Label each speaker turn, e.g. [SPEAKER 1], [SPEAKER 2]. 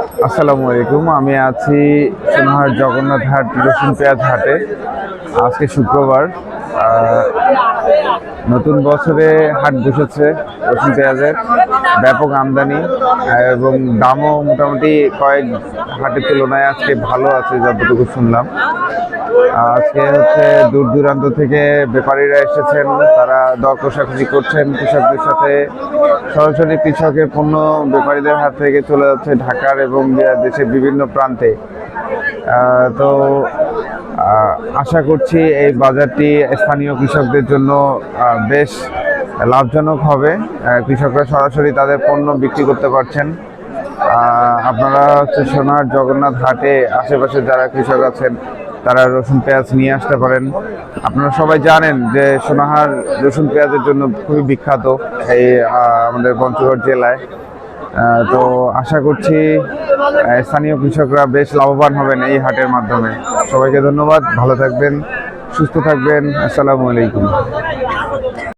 [SPEAKER 1] আসসালামু আলাইকুম। আমি আছি সোনাহাট জগন্নাথ হাট রসুন পেঁয়াজ হাটে। আজকে শুক্রবার। নতুন বছরে হাট বসেছে রসুন পেঁয়াজের, ব্যাপক আমদানি এবং দামও মোটামুটি কয়েক হাটের তুলনায় আজকে ভালো আছে যতটুকু শুনলাম। আজকে হচ্ছে দূর দূরান্ত থেকে ব্যাপারীরা এসেছেন, তারা দর কষাকষি করছেন কৃষকদের সাথে। সরাসরি কৃষকের পণ্য ব্যাপারীদের হাত থেকে চলে যাচ্ছে ঢাকার এবং দেশের বিভিন্ন প্রান্তে। তো আশা করছি এই বাজারটি স্থানীয় কৃষকদের জন্য বেশ লাভজনক হবে। কৃষকরা সরাসরি তাদের পণ্য বিক্রি করতে পারছেন। আপনারা হচ্ছে সোনার জগন্নাথ হাটে আশেপাশে যারা কৃষক আছেন তারা রসুন পেঁয়াজ নিয়ে আসতে পারেন। আপনারা সবাই জানেন যে সোনাহার রসুন পেঁয়াজের জন্য খুবই বিখ্যাত এই আমাদের পঞ্চগড় জেলায়। তো আশা করছি স্থানীয় কৃষকরা বেশ লাভবান হবেন এই হাটের মাধ্যমে। সবাইকে ধন্যবাদ, ভালো থাকবেন, সুস্থ থাকবেন। আসসালামু আলাইকুম।